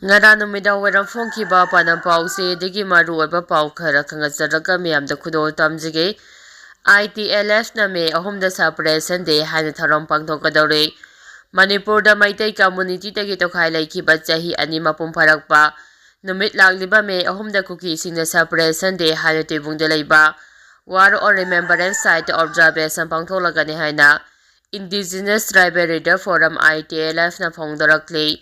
Ngara numidang waram phongkiba panam pause digi maru oiba pau khara khangajaraka miyamda khudol tamjige ITLF na me ahumda separation day haina tharom pangthokadore Manipur da Maitai community tagi tokhai laikhiba chahi ani mapum pharakpa numit lagliba me ahumda kuki singna separation day haina tibungda leiba war or remembrance site observation pangtholagani haina Indigenous Tribal Leader Forum ITLF na phongdarakle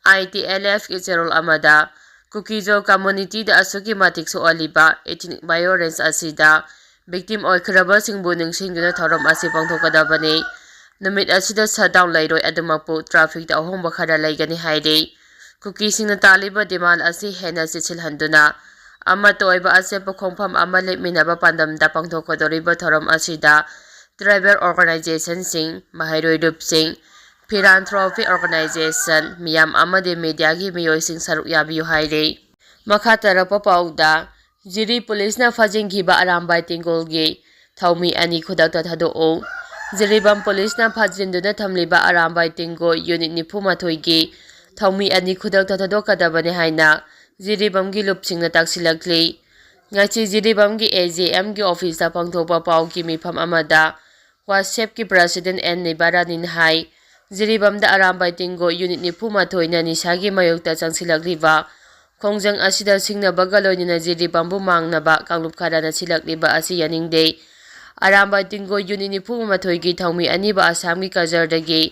ITLF Icherol Amada Kukijo community da asuki matik so aliba ethnic violence asida victim oikraba singbu ningsingduna thorom asi pangthokadabani numit asida shutdown lairoi adumapu traffic da ahomba khara laigani haide kuki singna taliba demand asi hena sichilhanduna ama toiba ase pakhongpham ama lepminaba pandam da pangthokadoriba thorom asida tribal organization sing mahairoi rup sing philanthropy organization miyam amade media gi miyoi sing saruk yabiyu haire makha tarapa pauda jiri police na fajing giba arambai tingol gi thaumi ani khudakta thado o jiribam police na fajinduna thamliba arambai tingo unit nipu mathoi gi thaumi ani khudakta thado kadabane haina jiribam gi lupsing na taksilakli ngachi jiribam gi AJM gi office ta pangthopa pau gi mifam amada WhatsApp ki president N Nibaranin hai Jiribamda arambai tingo unit ni puma thoina ni sagi mayokta changsilakliba khongjang asida singna bagaloinina jiribambu mangnaba kanglup khadana silakliba asi yaningde arambai tingo unit ni puma thoigi thaumi aniba asamgi kajardagi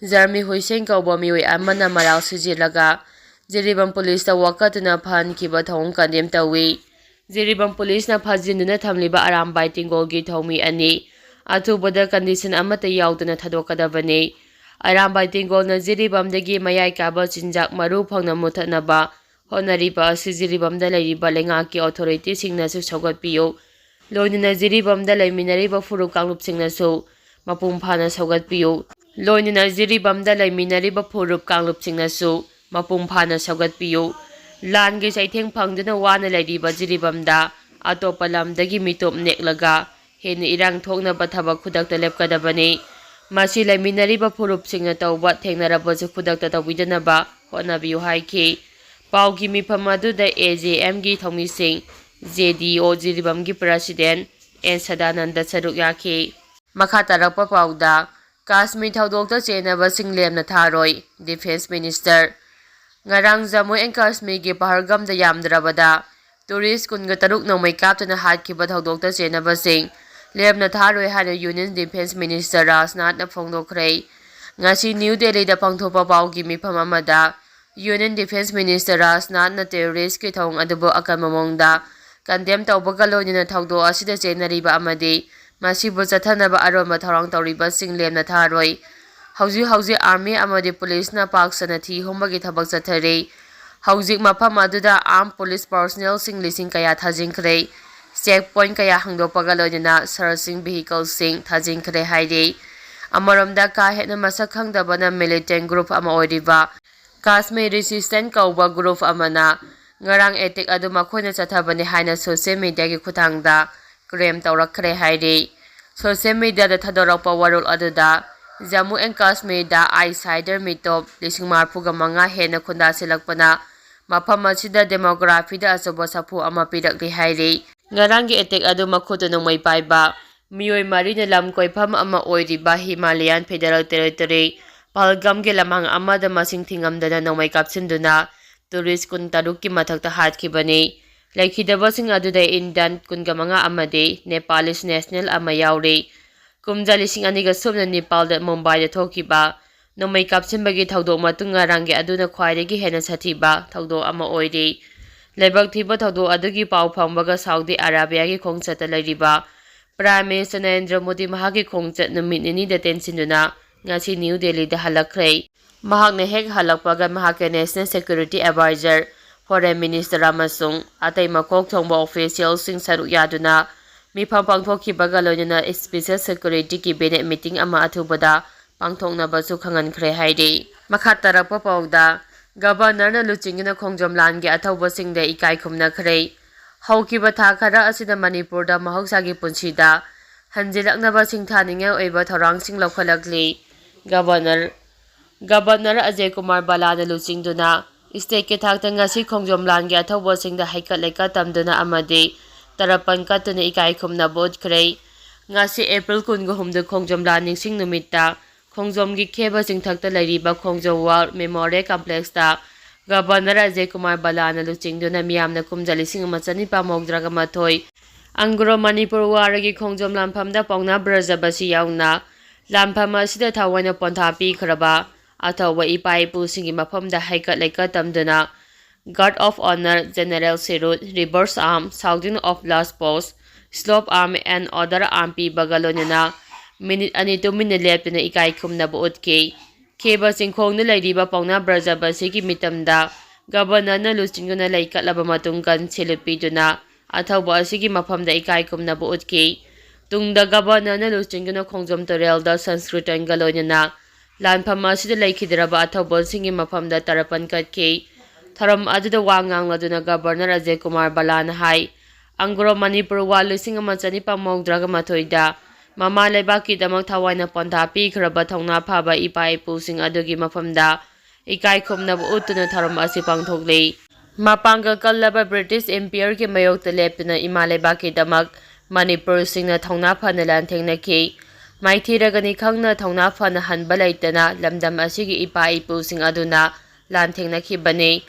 jarmi hoiseng kauba mioi amana maral sijilaga jiribam police ta wakatuna phan kiba thong kandem tawi jiribam police na phajinduna thamliba arambai tingo gi thaumi ani athubada condition amata yauduna thadokadabane Arambai tingol na jiribamdagi mayai kaba chinjak maru phangna muthanaba honariba asi jiribamda leiriba lengaki authority singna su saugatpiyo loinina jiribamda leiminariba furu kanglup singna su mapum phana saugatpiyo loinina jiribamda leiminariba furu kanglup singna su mapum phana saugatpiyo langi saitheng phangduna wana leiriba jiribamda atopa lamdagi mitop neklaga hena irang thokna bathabak khudakta lepkadabani Masi laiminariba furup singna tauba thengnarabaju khudakta tawbidanaba honabiyu haiki paugi mifam aduda AJM gi thomi sing JDO jiribam gi president N Sadananda saruk yaki makha tarakpa pauda Kashmir thaudokta chenaba singlemna tharoi Defense Minister ngarang Jammu and Kashmir gi Pahalgam da yamdrabada tourist kunga taruk nomai kaptana hatkiba thaudokta chenaba sing Lebna tharoi hana Union Defense Minister Rajnath na phongdokhre ngasi New Delhi da pangthopa paugi mifam amada Union Defense Minister Rajnath na terrorist ki thong adubo akamamongda condemn tawbaga loinina thawdo asida chenariba amadi masibu chathanaba aroma tharang tawriba sing lemna tharoi hauji army amadi police na paksana thi hombagi thabak chathare hauji mafam aduda armed police personnel sing lising kaya thajingkhre checkpoint kaya hangdopaga loinina searching vehicles sing thajingkhre haide amaramda ka hena masak khangdabana militant group ama oiriba Kashmir resistant kauba group amana ngarang attack adu makhona chathabani haina social media gi khuthangda claim tawrakhre haide social media da thadorakpa warul aduda Jammu and Kashmir da Insider Meetup lising marpuga manga hena khunda silakpana mafam asida demography da asoba sapu ama pirakli haide Ngarangi attack adu makhudu nongmai paiba mioi marina lam koifam ama oiriba Himalayan Federal Territory Pahalgam ge lamang amada masing thingamdana nongmai kapsinduna tourist kun taruki mathakta hatkibani laikhidaba sing aduda Indian kunga manga amade Nepalese national ama yaure kumjali sing aniga subna Nepal da Mumbai da thokiba nongmai kapsinbagi thawdok matunga rangi aduna khwairegi hena sathiba thawdok ama oiri Lebak thiba thawdo adugi pau phangbaga Saudi Arabia gi khongchata lairiba Prime Minister Narendra Modi mahagi khongchat numit nini da tensinduna ngasi New Delhi da halakre mahakna hek halakpaga mahaka National Security Advisor Foreign Minister amasung atai makok thongba official sing saruk yaduna mifam pangthokhibaga loinana Special Security ki Bene meeting ama athubada pangthoknaba su khangankhre haide makha tarakpa pauda Governor na luchingina khongjom langi athauba singda ikai khumna khre haukiba tha khara asida Manipur da mahoksagi punsida hanjilaknaba singthaninga oiba thorang sing lokhalakli Governor Ajay Kumar Bala na luchingduna State thakta ngasi khongjom lan ge athawbo singda haikat leka tamduna amadi tarapan katuna ikai khumna botkhrei ngasi April 16 khongjom lan ningsing numita khongjom gi kheba singthakta lairiba khongjom wal memorial complex ta Governor Ajay Kumar Balana luchingduna miyamna kumjali singma chani pamogdraga mathoi Angro Manipur waragi khongjom lamphamda pauna brajabasi yauna lampham asida thawana pontha pi khraba athawa ipai pu singi mafamda haikat leka tamduna Guard of Honor General Sirut Reverse Arm Sounding of Last Post Slope Arm and Other Arm pi bagalonina minute ani to minute lepna ikai khumna buot ke kheba singkhong na lairiba pauna brajabasi ki mitamda Governor na luchinguna laikat laba matung kan silupi duna athawba asigi mafamda ikai kumna buot ke tungda Governor na luchinguna khongjom torel da sanskritan galonina lanpham asida laikhidraba athawba singi mafamda tarapan kat ke tharam aduda wangang laduna Governor Ajay Kumar Balana hai Angro Manipur wal lising amachani pamogdraga mathoida mama lebaki damak thawaina pontha pi khraba thongna phaba ipai pusing adugi mafamda ikai khumna utuna tharam asi pangthoklei Mapanggal kallaba British Empire ki mayokta leptuna imalebaki damak Manipur singna thongna phana lanthengna ki maithiragani khangna thongna phana hanba laitana lamdam asigi ipa ipu sing aduna lanthengna ki bane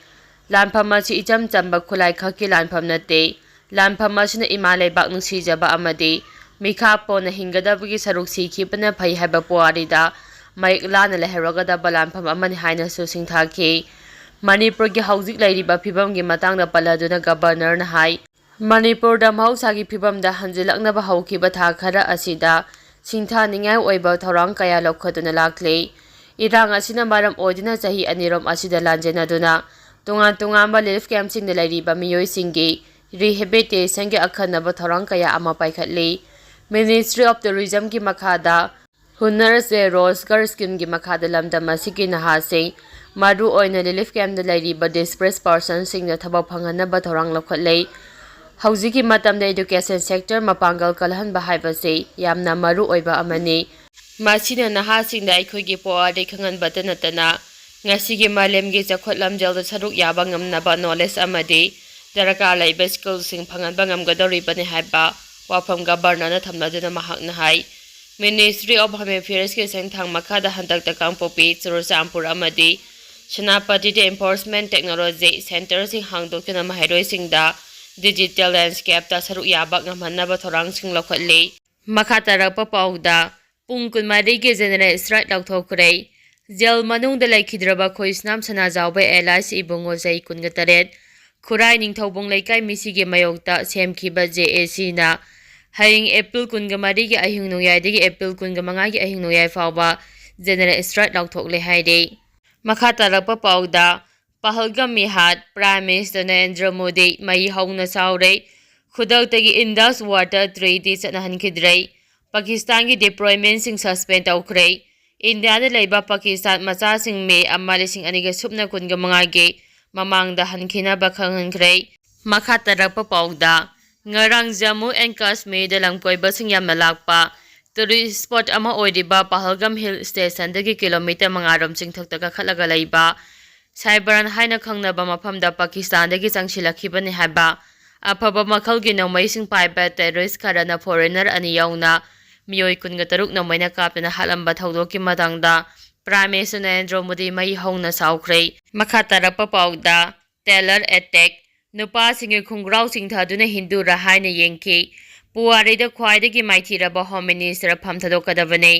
lanpham asi icham chamba khulai khaki lanpham nate lanpham asina imalebak nungsijaba amadi mikha pona hingadabagi saruk sikhibana phai haba puarida maik lana leheraga da lanpham amani haina su singthaki Manipur ki hauzik lairiba phibam gi matangda paladuna Governor na hai Manipur da mahausa gi phibam da hanjilakna ba haukiba tha khara asida singtha ningai oiba thorang kaya lokhoduna lakle irang asina maram odina chahi anirom asida lanjena duna tungan ba relief camp sing da lairiba miyoi singi rehabilitation gi akhana ba thorang kaya ama paikhatle Ministry of Tourism ki makhada Hunar se Rozgar scheme gi makhada lamdam asigi naha sing Madu oina relief camp da lairiba displaced persons singna thabak phanganaba thorang lokhatlei hauziki matamda education sector mapanggal kalhan ba haibase yamna maru oiba amani masina naha singda aikhoigi poade khangan batana tana ngasigi malemgi chakhotlam jalda saruk yaba ngamnaba knowledge amadi daraka laiba school sing phangan bangam gadori bani haiba wafam Governor na thamnaduna mahakna hai Ministry of Home Affairs ki sengthang makhada handak takang popi Churuchampur amadi Senapati Enforcement Technology Center sing hangdokna mahairoi singda digital landscape ta saruk yabak ngamhanaba thorang sing lokhatle makhatarapa pauda pung kunmari ge general strike laothokhre jail manung da laikhidraba khoisnam sana jawba LIC ibungo jai kunga taret khurai ningthobong laikai misige mayokta semkhiba JAC na haing April kunga mari ge ahing nungyai degi April kunga manga ge ahing nungyai fawba general strike laothokle haide makhatarapa pauda Pahalgam mihat Prime Minister Narendra Mei mai houna saokhre khudagtagi Indus Water Treaty chanahankidrei Pakistan gi deployment sing suspend tawkhre India da leiba Pakistan machasing me amalising aniga supna kunga mangage mamangda hankhina bakhanghre makhatarapa pauda ngarang Jammu and Kashmir da langkoiba sing yamna lakpa tourist spot ama oiriba Pahalgam Hill Station dagi kilometer mangarom chingthoktaga khalaga leiba Cyberan haina khangnaba mafamda Pakistan dagi changsilakibani haba afaba makhalgi naumaising paiba terrorist karana foreigner ani yauna miyoi kunga taruk naumaina kapna halamba thaudoki matangda Prime Minister Narendra Modi mai houna saokhre makhatarapa pauda terror attack nupa singe khungrau singthaduna Hindu ra haina yengki puarida khwaidagi maithiraba Home Minister phamthadokadabane